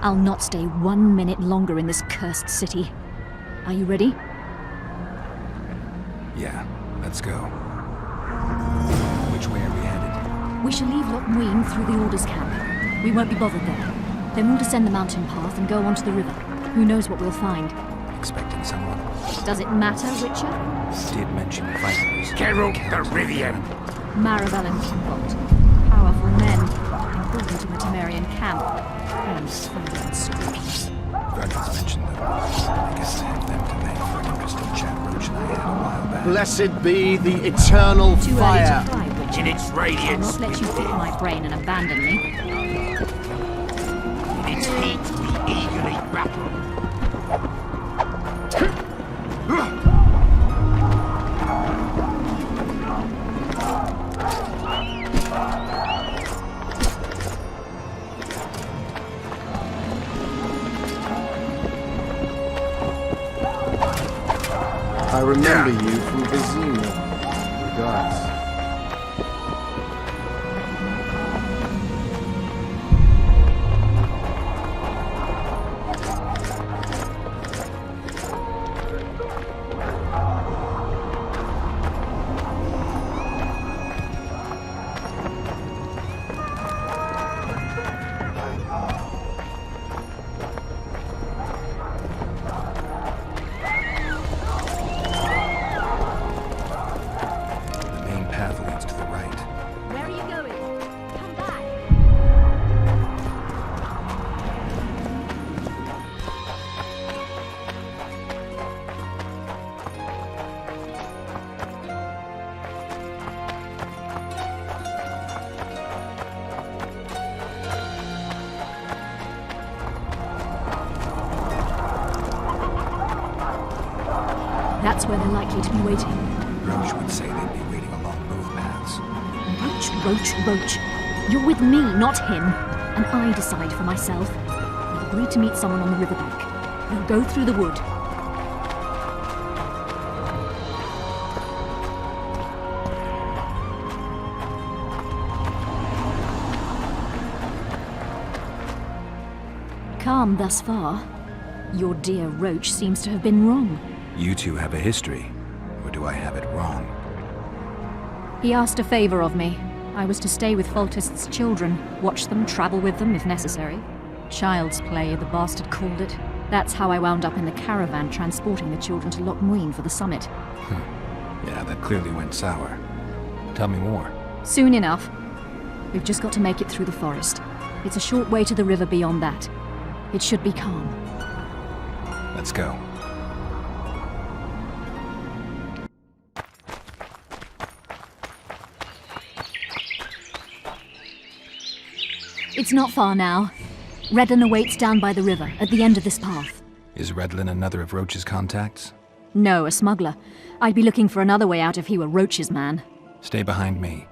I'll not stay 1 minute longer in this cursed city. Are you ready? Yeah, let's go. Which way are we headed? We shall leave Loch Muin through the Orders camp. We won't be bothered there. Then we'll descend the mountain path and go onto the river. Who knows what we'll find? Expecting someone? Does it matter, Witcher? Did mention Vikings. Geralt of Rivia. Maravel and Kimbot. Powerful men. Important to the Temerian camp. Friends, friendly and scrupulous. Virgil's mentioned them. I guess I have them to thank for an interesting chat Roche and I had a while back. Blessed be the eternal Too fire. early to cry, Witcher. In its I'll radiance, not let you pick my brain and abandon me. in its heat, we eagerly battle. I remember you from Vizima. Regards. That's where they're likely to be waiting. Roche would say they'd be waiting along both paths. Roche. You're with me, not him. And I decide for myself. We've agreed to meet someone on the riverbank. We'll go through the wood. Calm thus far. Your dear Roche seems to have been wrong. You two have a history, or do I have it wrong? He asked a favor of me. I was to stay with Foltest's children, watch them, travel with them if necessary. Child's play, the bastard called it. That's how I wound up in the caravan transporting the children to Loch Muin for the summit. Yeah, that clearly went sour. Tell me more. Soon enough. We've just got to make it through the forest. It's a short way to the river beyond that. It should be calm. Let's go. It's not far now. Redlin awaits down by the river, at the end of this path. Is Redlin another of Roche's contacts? No, a smuggler. I'd be looking for another way out if he were Roche's man. Stay behind me.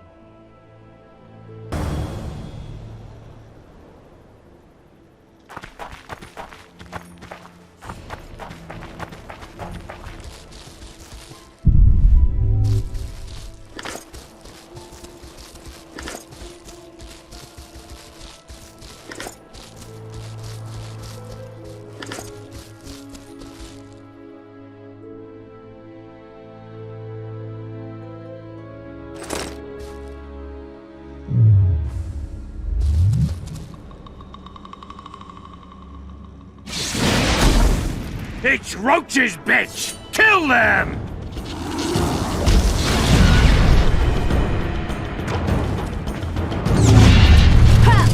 It's Roche's bitch! Kill them!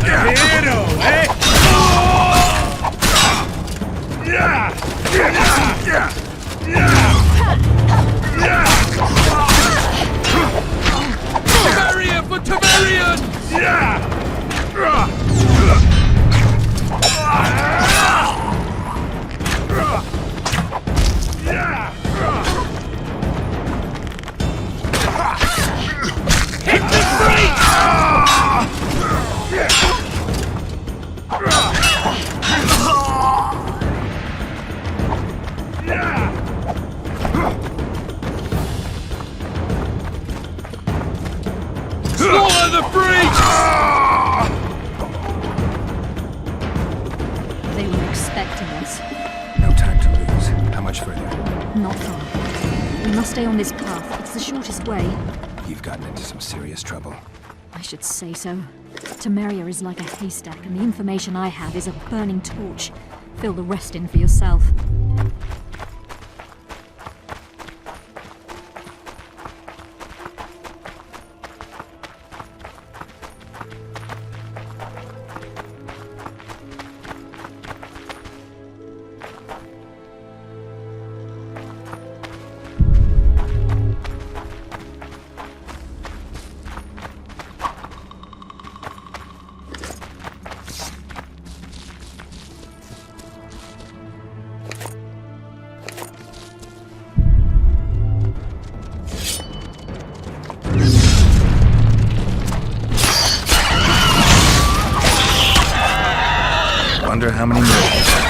Hero, eh? Temerian for Temerian! the breach! They were expecting us. No time to lose. How much further? Not far. We must stay on this path. It's the shortest way. You've gotten into some serious trouble. I should say so. Temeria is like a haystack, and the information I have is a burning torch. Fill the rest in for yourself. Wonder how many more.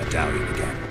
medallion again.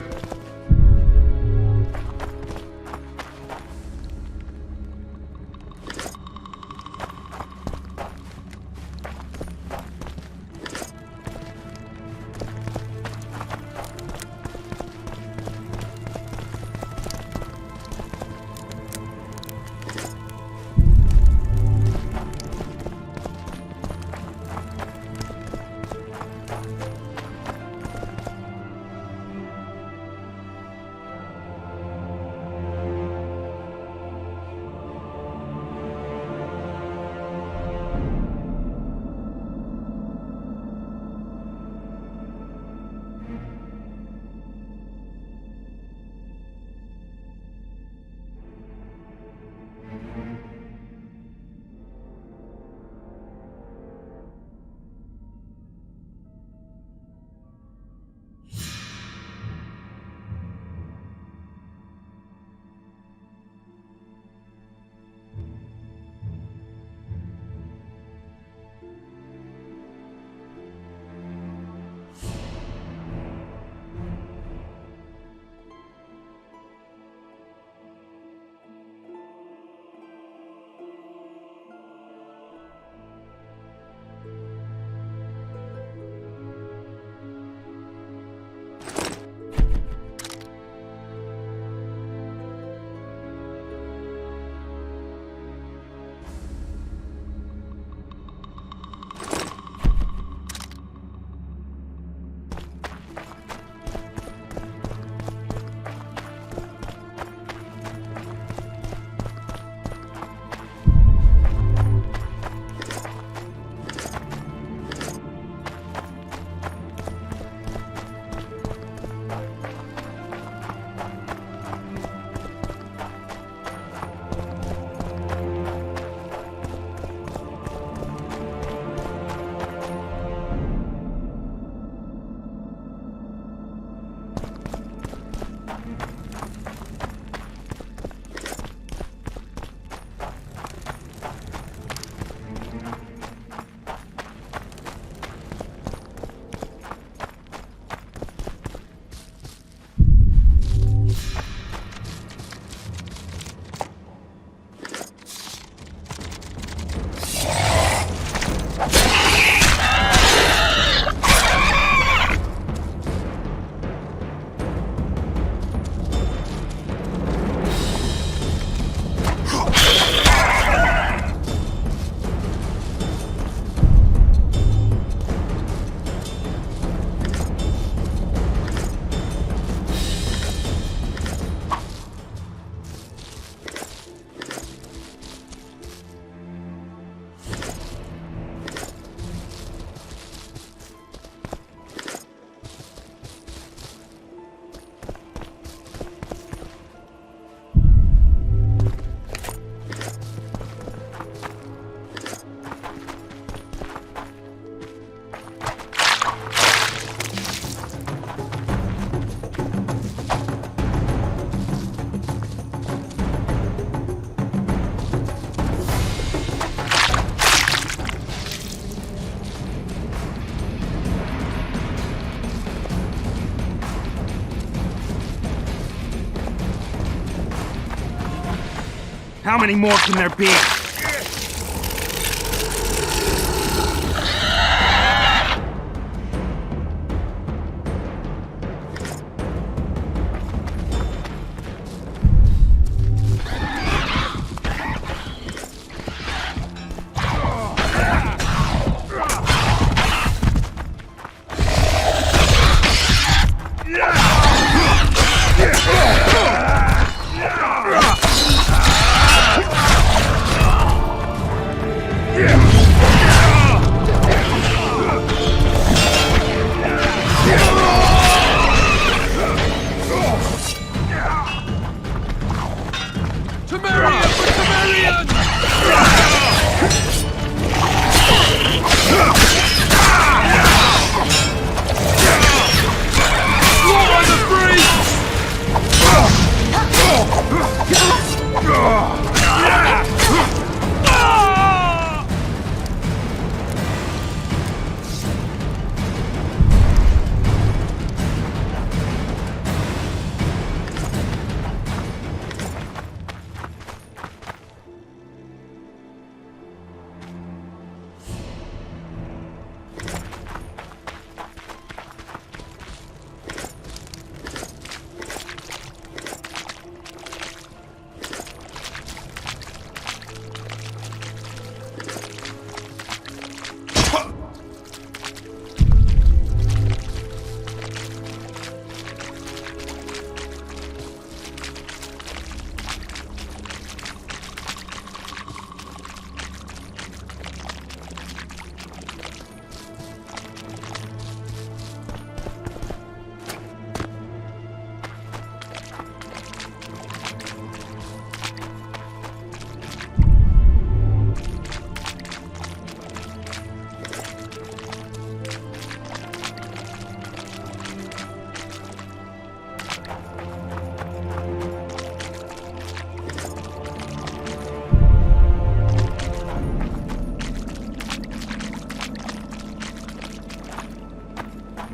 How many more can there be?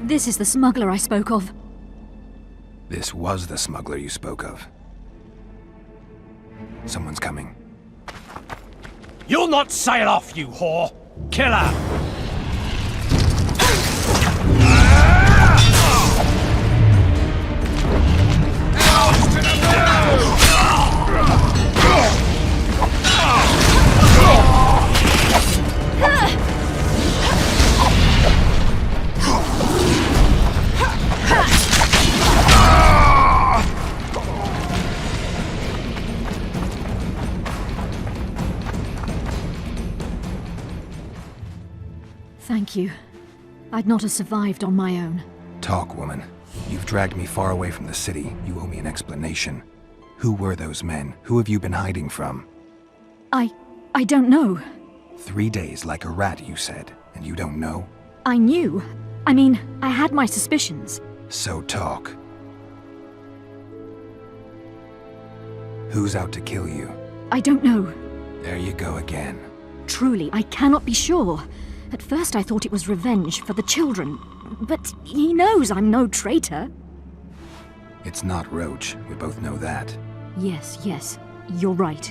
This is the smuggler I spoke of. This was the smuggler you spoke of. Someone's coming. You'll not sail off, you whore! Kill her! Thank you. I'd not have survived on my own. Talk, woman. You've dragged me far away from the city. You owe me an explanation. Who were those men? Who have you been hiding from? I don't know. 3 days like a rat, you said, and you don't know? I knew. I mean, I had my suspicions. So talk. Who's out to kill you? I don't know. There you go again. Truly, I cannot be sure. At first I thought it was revenge for the children, but he knows I'm no traitor. It's not Roche. We both know that. Yes, you're right.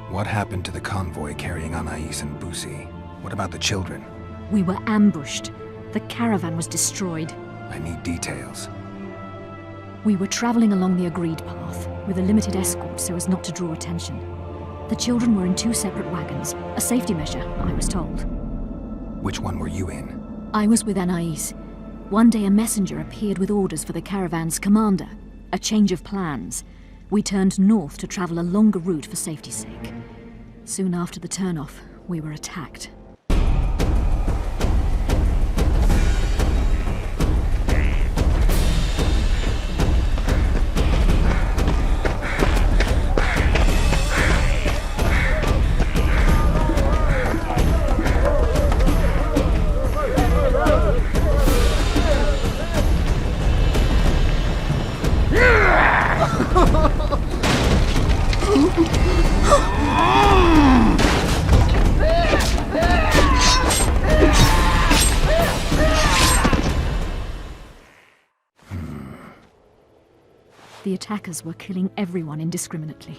What happened to the convoy carrying Anais and Busi? What about the children? We were ambushed. The caravan was destroyed. I need details. We were traveling along the agreed path, with a limited escort so as not to draw attention. The children were in 2 separate wagons, a safety measure, I was told. Which one were you in? I was with Anais. One day a messenger appeared with orders for the caravan's commander. A change of plans. We turned north to travel a longer route for safety's sake. Soon after the turnoff, we were attacked. The attackers were killing everyone indiscriminately.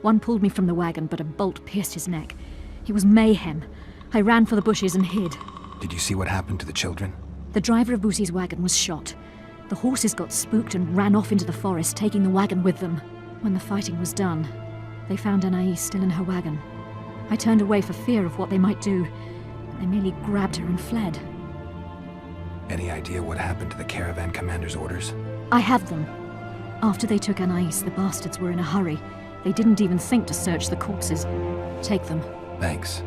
One pulled me from the wagon, but a bolt pierced his neck. It was mayhem. I ran for the bushes and hid. Did you see what happened to the children? The driver of Busi's wagon was shot. The horses got spooked and ran off into the forest, taking the wagon with them. When the fighting was done, they found Anais still in her wagon. I turned away for fear of what they might do. They merely grabbed her and fled. Any idea what happened to the caravan commander's orders? I have them. After they took Anais, the bastards were in a hurry. They didn't even think to search the corpses. Take them. Thanks.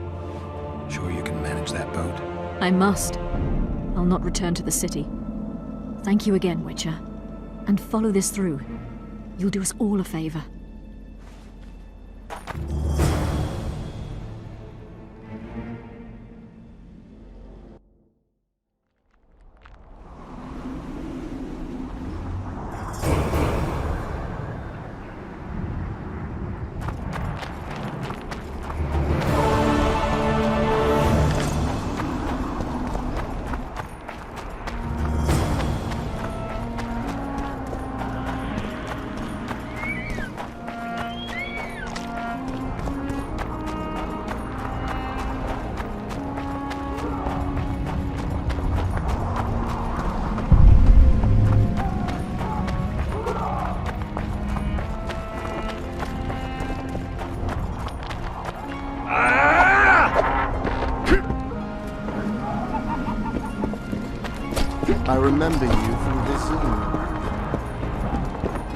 Sure you can manage that boat? I must. I'll not return to the city. Thank you again, Witcher. And follow this through. You'll do us all a favor. I remember you from Vizima.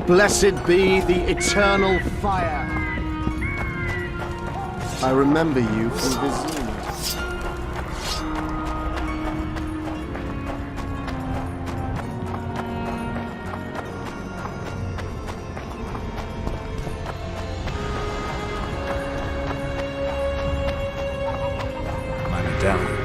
Blessed be the eternal fire. I remember you from Vizima. My medallion.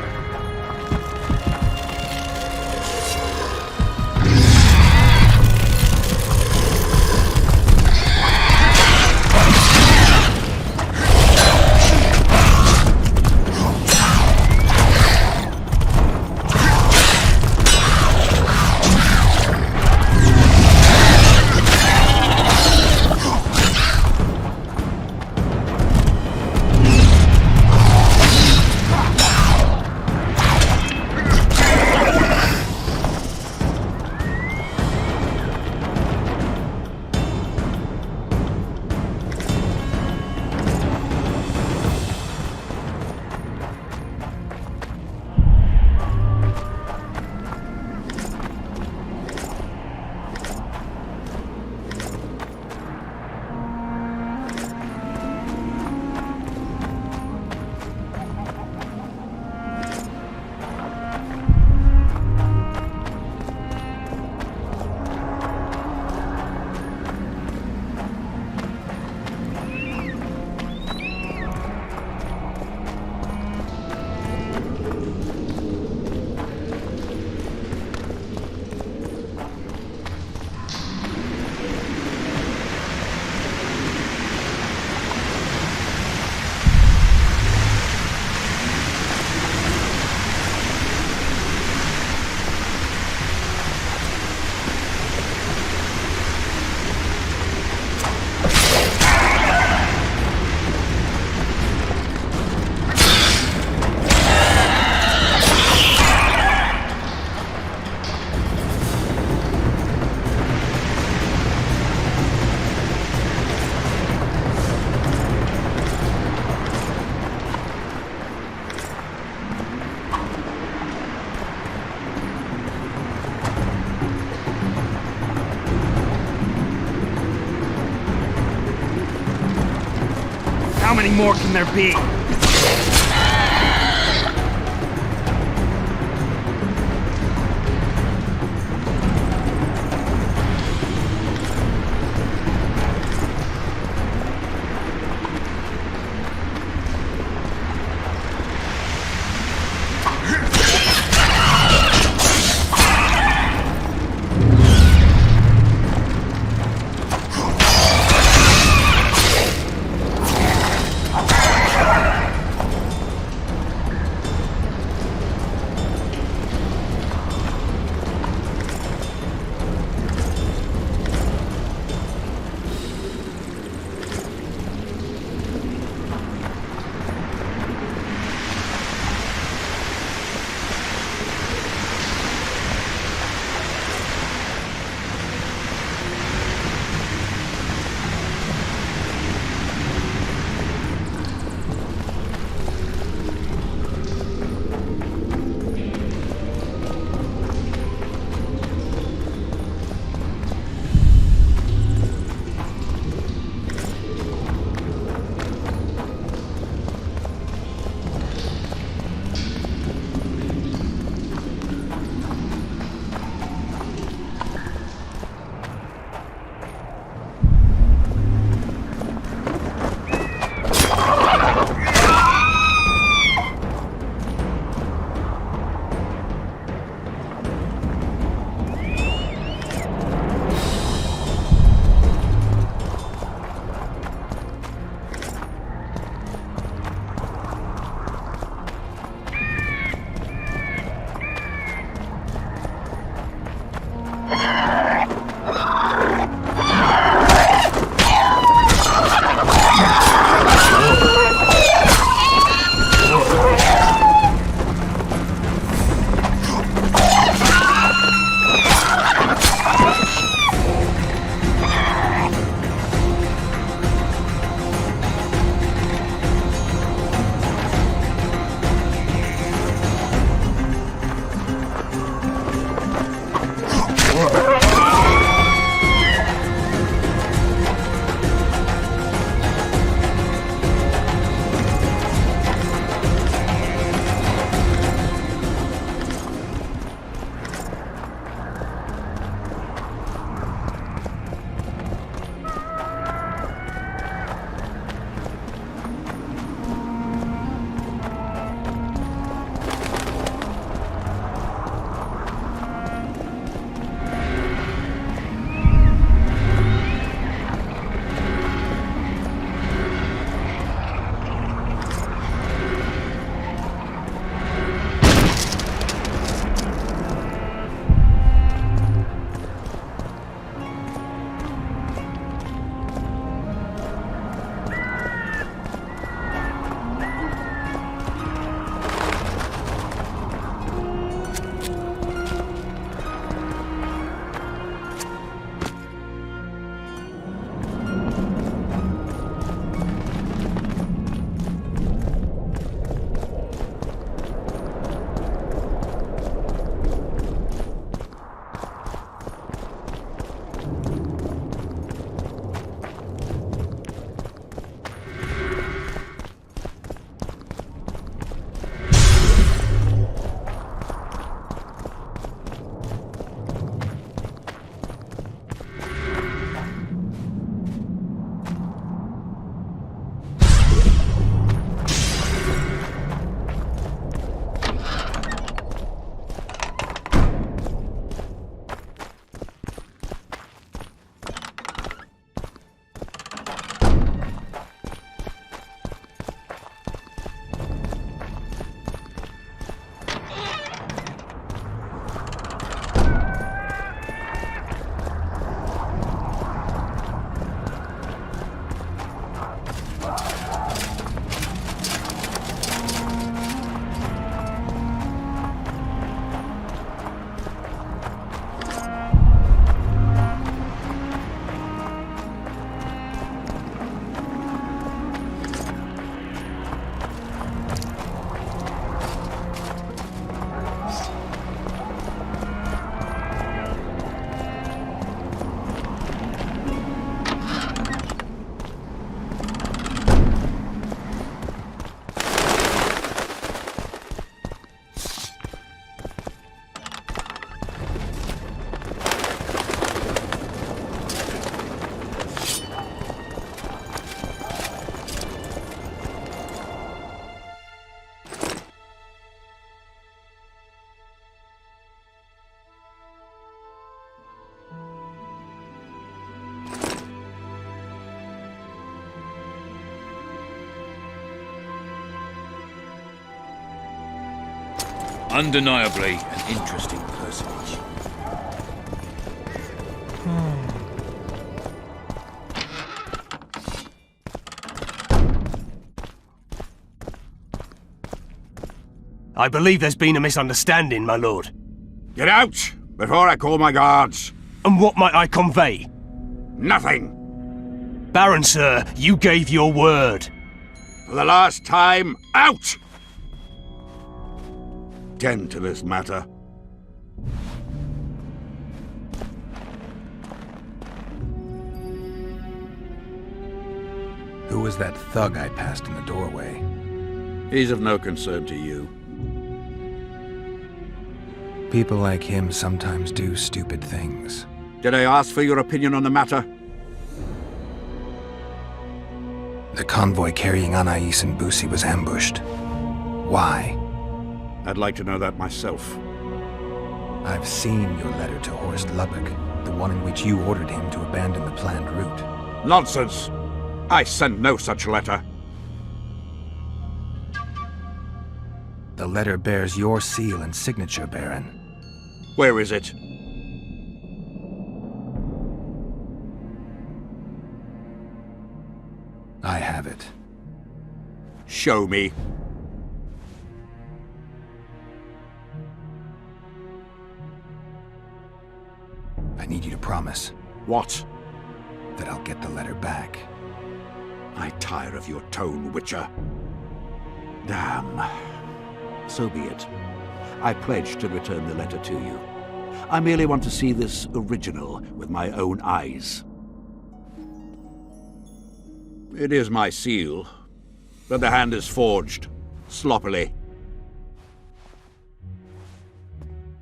more can there be? Undeniably an interesting personage. I believe there's been a misunderstanding, my lord. Get out, before I call my guards. And what might I convey? Nothing. Baron, sir, you gave your word. For the last time, out! Tend to this matter. Who was that thug I passed in the doorway? He's of no concern to you. People like him sometimes do stupid things. Did I ask for your opinion on the matter? The convoy carrying Anais and Busi was ambushed. Why? I'd like to know that myself. I've seen your letter to Horst Lubbock, the one in which you ordered him to abandon the planned route. Nonsense! I sent no such letter. The letter bears your seal and signature, Baron. Where is it? I have it. Show me. I need you to promise What? that I'll get the letter back. I tire of your tone, Witcher. Damn. So be it. I pledge to return the letter to you. I merely want to see this original with my own eyes. It is my seal, but the hand is forged, sloppily.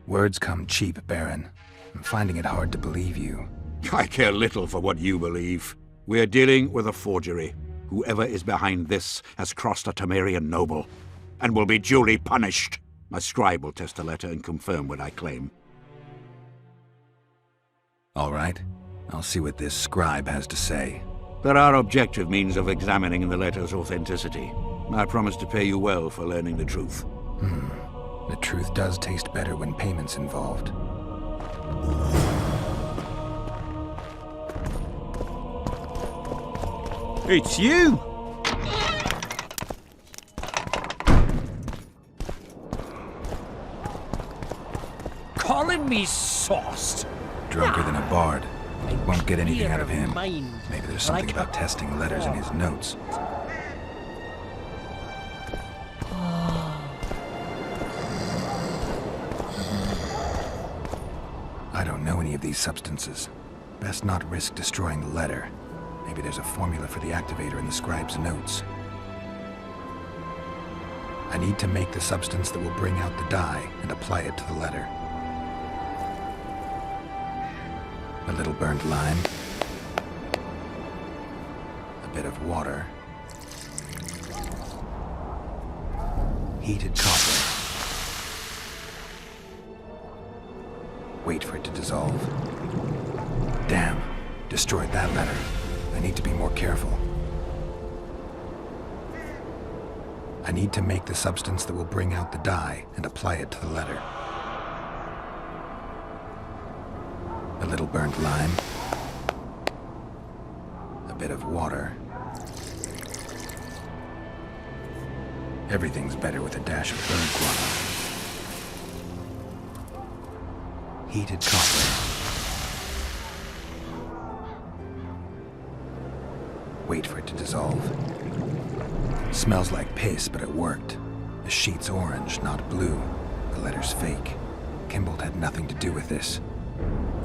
Words come cheap, Baron. I'm finding it hard to believe you. I care little for what you believe. We're dealing with a forgery. Whoever is behind this has crossed a Temerian noble, and will be duly punished. My scribe will test the letter and confirm what I claim. All right. I'll see what this scribe has to say. There are objective means of examining the letter's authenticity. I promise to pay you well for learning the truth. The truth does taste better when payment's involved. It's you! Calling me sauced? Drunker than a bard. Won't get anything out of him. Mind. Maybe there's something about testing letters in his notes. I don't know any of these substances. Best not risk destroying the letter. Maybe there's a formula for the activator in the scribe's notes. I need to make the substance that will bring out the dye and apply it to the letter. A little burnt lime. A bit of water. Heated copper. Wait for it to dissolve. Damn, destroyed that letter. I need to be more careful. I need to make the substance that will bring out the dye and apply it to the letter. A little burnt lime. A bit of water. Everything's better with a dash of burnt guano. Heated copper. Wait for it to dissolve. Smells like piss, but it worked. The sheet's orange, not blue. The letter's fake. Kimbold had nothing to do with this.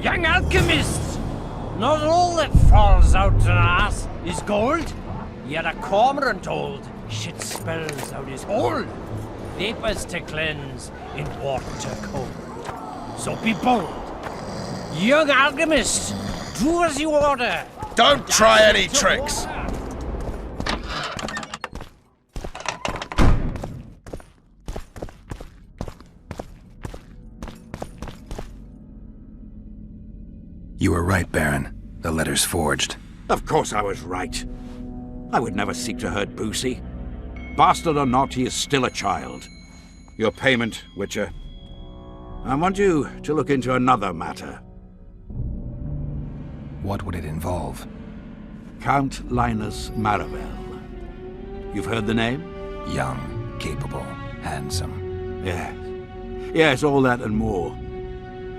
Young alchemists! Not all that falls out an ass is gold. Yet a cormorant told shit spells out his hole. Vapors to cleanse in water cold. So be bold. Young alchemist, do as you order. Don't try any tricks! You were right, Baron. The letter's forged. Of course I was right. I would never seek to hurt Busi. Bastard or not, he is still a child. Your payment, Witcher, I want you to look into another matter. What would it involve? Count Linus Maravel. You've heard the name? Young, capable, handsome. Yes. Yes, all that and more.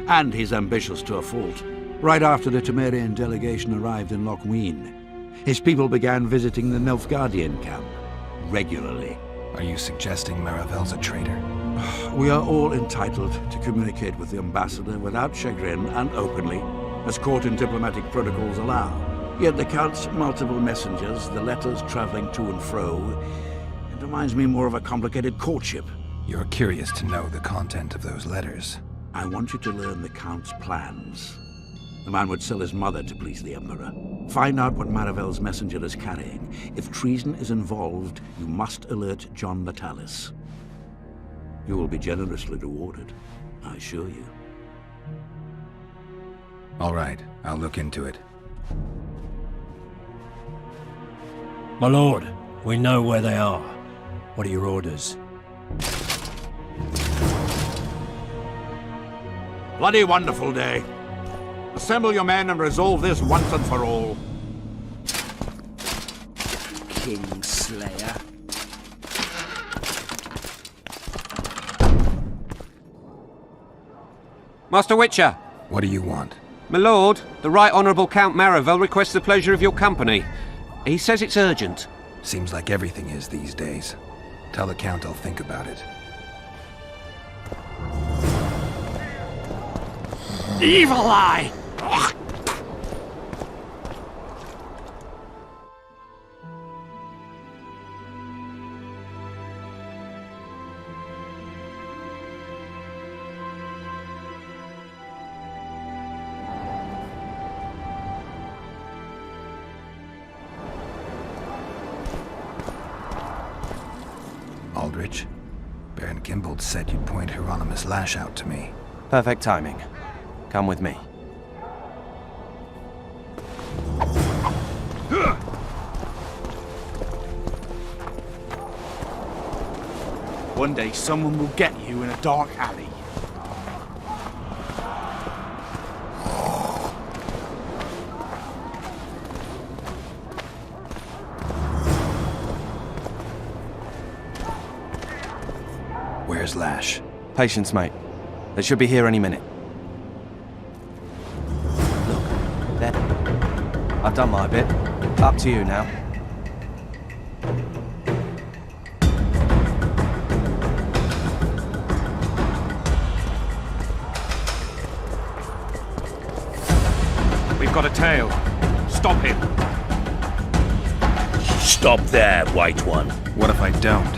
And he's ambitious to a fault. Right after the Temerian delegation arrived in Lochween, his people began visiting the Nilfgaardian camp regularly. Are you suggesting Maravel's a traitor? We are all entitled to communicate with the ambassador without chagrin and openly, as court and diplomatic protocols allow. Yet the Count's multiple messengers, the letters traveling to and fro, it reminds me more of a complicated courtship. You're curious to know the content of those letters. I want you to learn the Count's plans. The man would sell his mother to please the Emperor. Find out what Maravel's messenger is carrying. If treason is involved, you must alert John Natalis. You will be generously rewarded, I assure you. All right, I'll look into it. My lord, we know where they are. What are your orders? Bloody wonderful day. Assemble your men and resolve this once and for all. Kingslayer. Master Witcher! What do you want? My lord, the Right Honourable Count Maravel requests the pleasure of your company. He says it's urgent. Seems like everything is these days. Tell the Count I'll think about it. Evil eye! Aldrich, Baron Kimbold said you'd point Hieronymus Lash out to me. Perfect timing. Come with me. One day someone will get you in a dark alley. Where's Lash? Patience, mate. They should be here any minute. Look, there. I've done my bit. Up to you now. We've got a tail. Stop him. Stop there, White One. What if I don't?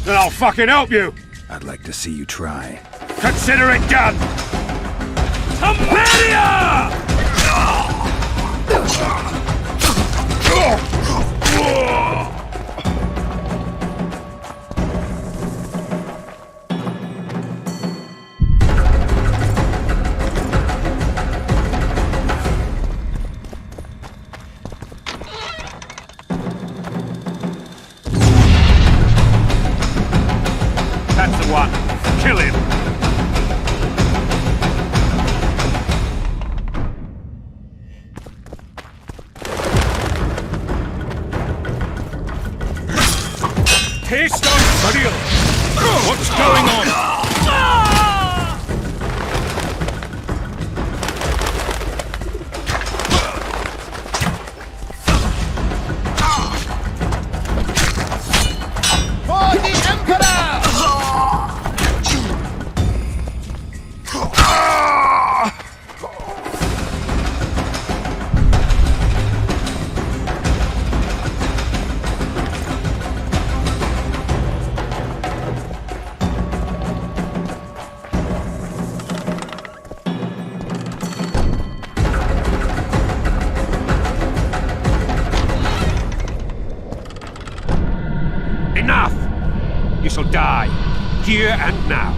Then I'll fucking help you! I'd like to see you try. Consider it done! Temeria! That's the one. Kill him. Taste of steel! What's going on? For the Emperor! Enough! You shall die. Here and now.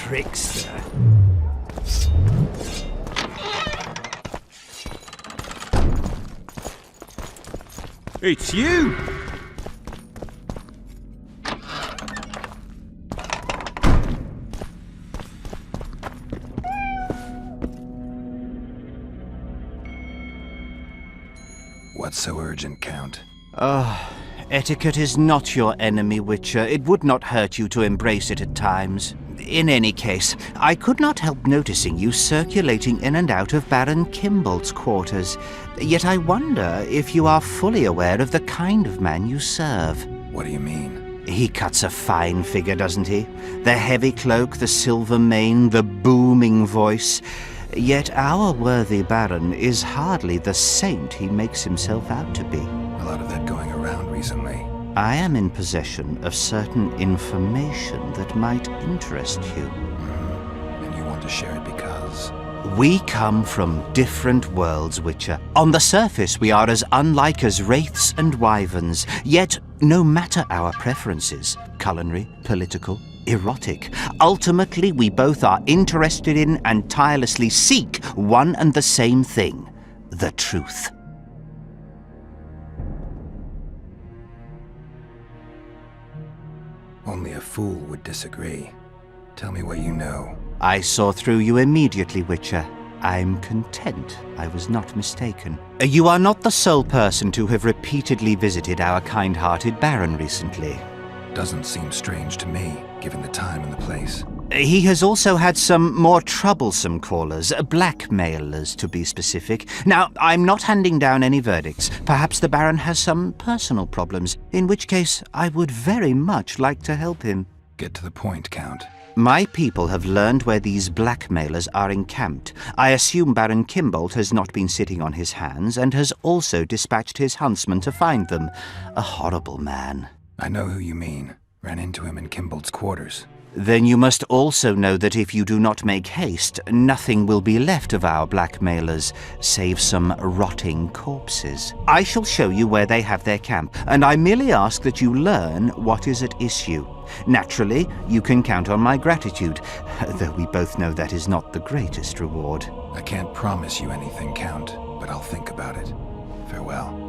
trickster. It's you! What's so urgent, Count? Etiquette is not your enemy, Witcher. It would not hurt you to embrace it at times. In any case, I could not help noticing you circulating in and out of Baron Kimbolt's quarters. Yet I wonder if you are fully aware of the kind of man you serve. What do you mean? He cuts a fine figure, doesn't he? The heavy cloak, the silver mane, the booming voice. Yet our worthy Baron is hardly the saint he makes himself out to be. A lot of that going around recently. I am in possession of certain information that might interest you. And you want to share it because? We come from different worlds, Witcher. On the surface, we are as unlike as wraiths and wyverns. Yet, no matter our preferences, culinary, political, erotic, ultimately we both are interested in and tirelessly seek one and the same thing: the truth. Only a fool would disagree. Tell me what you know. I saw through you immediately, Witcher. I'm content I was not mistaken. You are not the sole person to have repeatedly visited our kind-hearted Baron recently. Doesn't seem strange to me, given the time and the place. He has also had some more troublesome callers, blackmailers to be specific. Now, I'm not handing down any verdicts. Perhaps the Baron has some personal problems, in which case I would very much like to help him. Get to the point, Count. My people have learned where these blackmailers are encamped. I assume Baron Kimbolt has not been sitting on his hands and has also dispatched his huntsman to find them. A horrible man. I know who you mean. Ran into him in Kimbolt's quarters. Then you must also know that if you do not make haste, nothing will be left of our blackmailers, save some rotting corpses. I shall show you where they have their camp, and I merely ask that you learn what is at issue. Naturally, you can count on my gratitude, though we both know that is not the greatest reward. I can't promise you anything, Count, but I'll think about it. Farewell.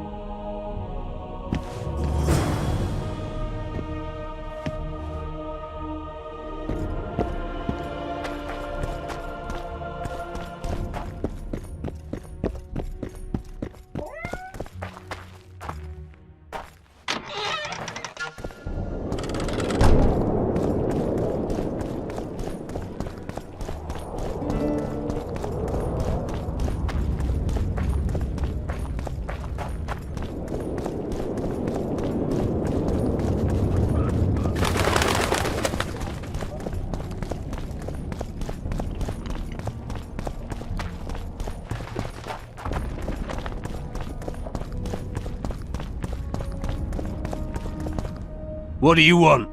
What do you want?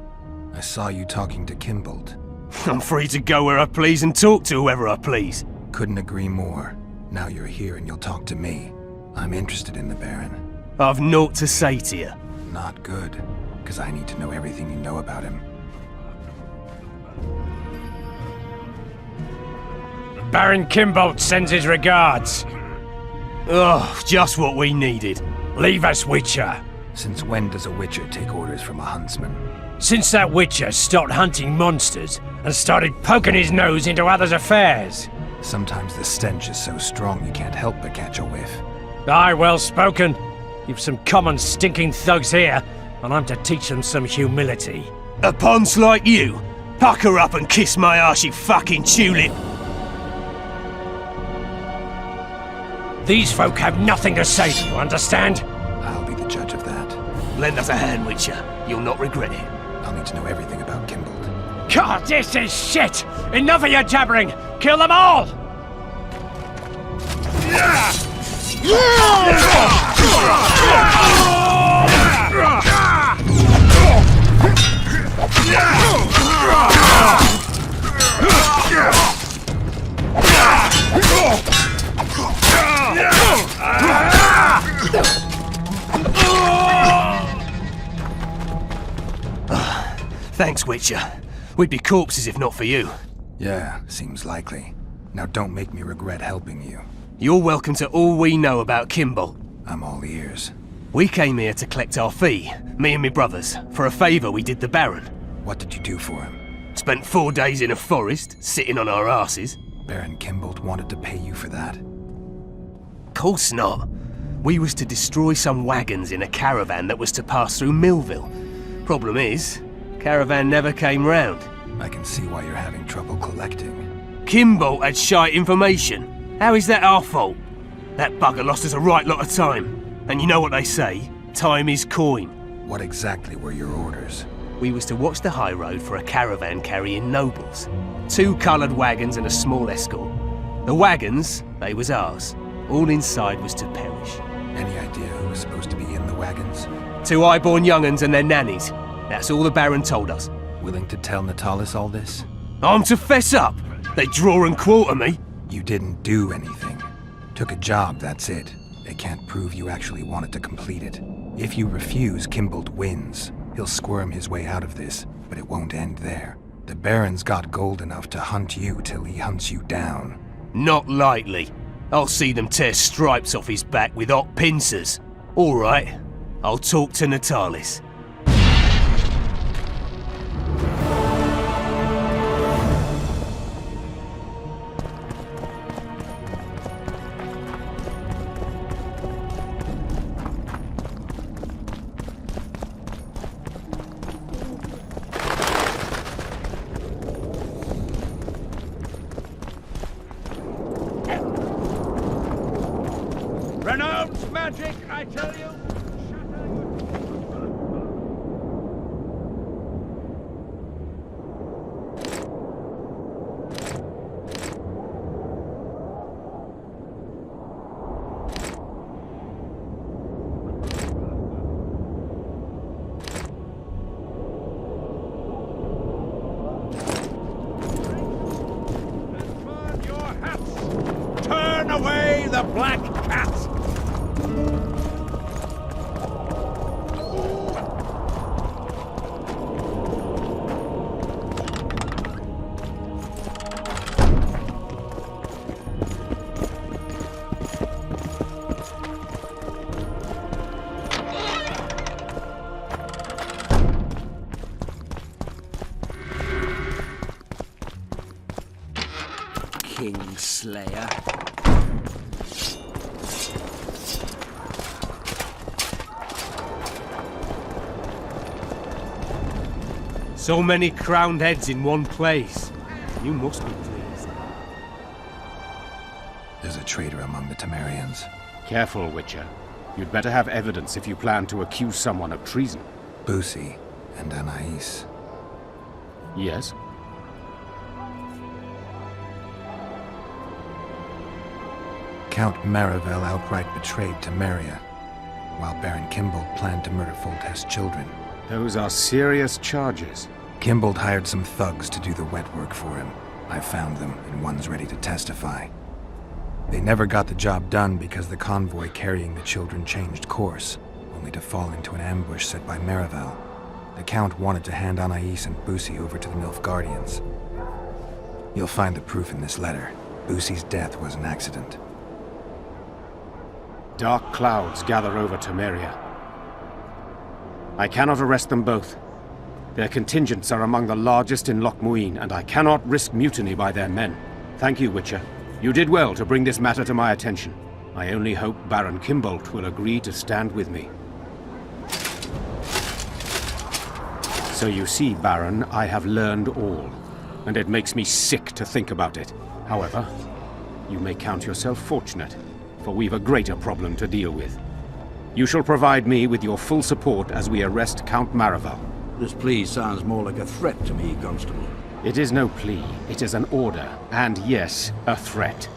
I saw you talking to Kimbolt. I'm free to go where I please and talk to whoever I please. Couldn't agree more. Now you're here and you'll talk to me. I'm interested in the Baron. I've naught to say to you. Not good, because I need to know everything you know about him. Baron Kimbolt sends his regards. Oh, just what we needed. Leave us, Witcher. Since when does a Witcher take orders from a huntsman? Since that Witcher stopped hunting monsters and started poking his nose into others' affairs. Sometimes the stench is so strong you can't help but catch a whiff. Aye, well spoken. You've some common stinking thugs here, and I'm to teach them some humility. A ponce like you? Pucker up and kiss my arse, you fucking tulip! These folk have nothing to say to you, understand? I'll be the judge of that. Lend us a hand, Witcher. You'll not regret it. I'll need to know everything about Kimbolt. God, this is shit! Enough of your jabbering! Kill them all! Thanks, Witcher. We'd be corpses if not for you. Yeah, seems likely. Now don't make me regret helping you. You're welcome to all we know about Kimball. I'm all ears. We came here to collect our fee, me and me brothers, for a favour we did the Baron. What did you do for him? Spent 4 days in a forest, sitting on our asses. Baron Kimbolt wanted to pay you for that? Course not. We was to destroy some wagons in a caravan that was to pass through Millville. Problem is, caravan never came round. I can see why you're having trouble collecting. Kimball had shite information. How is that our fault? That bugger lost us a right lot of time. And you know what they say, time is coin. What exactly were your orders? We was to watch the high road for a caravan carrying nobles. 2 coloured wagons and a small escort. The wagons, they was ours. All inside was to perish. Any idea who was supposed to be in the wagons? 2 high-born young'uns and their nannies. That's all the Baron told us. Willing to tell Natalis all this? I'm to fess up. They draw and quarter me. You didn't do anything. Took a job, that's it. They can't prove you actually wanted to complete it. If you refuse, Kimbolt wins. He'll squirm his way out of this, but it won't end there. The Baron's got gold enough to hunt you till he hunts you down. Not likely. I'll see them tear stripes off his back with hot pincers. All right, I'll talk to Natalis. Renounce magic, I tell you! Turn your hats! Turn away the black cat! Kingslayer. So many crowned heads in one place. You must be pleased. There's a traitor among the Temerians. Careful, Witcher. You'd better have evidence if you plan to accuse someone of treason. Busi and Anais. Yes? Count Marivel outright betrayed Temeria, while Baron Kimbolt planned to murder Foltest's children. Those are serious charges. Kimbolt hired some thugs to do the wet work for him. I found them, and one's ready to testify. They never got the job done because the convoy carrying the children changed course, only to fall into an ambush set by Marivel. The Count wanted to hand Anais and Busi over to the Nilfgaardians. You'll find the proof in this letter. Busi's death was an accident. Dark clouds gather over Temeria. I cannot arrest them both. Their contingents are among the largest in Loch Muin, and I cannot risk mutiny by their men. Thank you, Witcher. You did well to bring this matter to my attention. I only hope Baron Kimbolt will agree to stand with me. So you see, Baron, I have learned all, and it makes me sick to think about it. However, you may count yourself fortunate, for we've a greater problem to deal with. You shall provide me with your full support as we arrest Count Marivel. This plea sounds more like a threat to me, Constable. It is no plea, it is an order, and yes, a threat.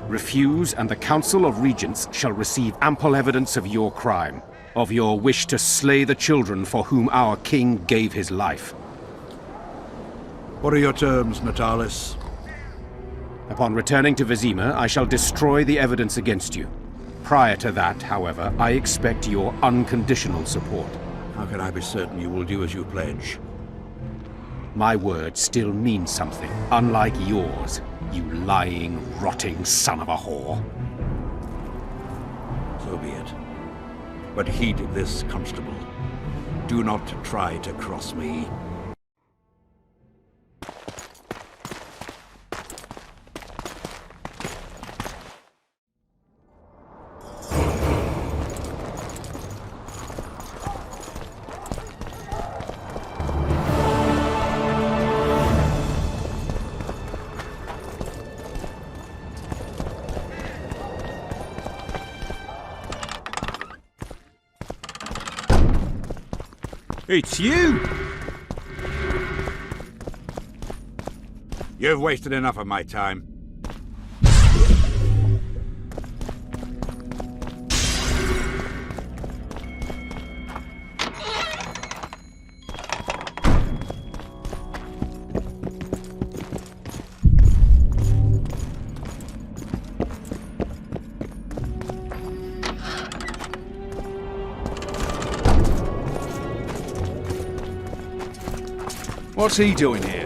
Refuse, and the Council of Regents shall receive ample evidence of your crime, of your wish to slay the children for whom our king gave his life. What are your terms, Natalis? Upon returning to Vizima, I shall destroy the evidence against you. Prior to that, however, I expect your unconditional support. How can I be certain you will do as you pledge? My word still means something, unlike yours, you lying, rotting son of a whore. So be it. But heed this, Constable. Do not try to cross me. It's you! You've wasted enough of my time. What's he doing here?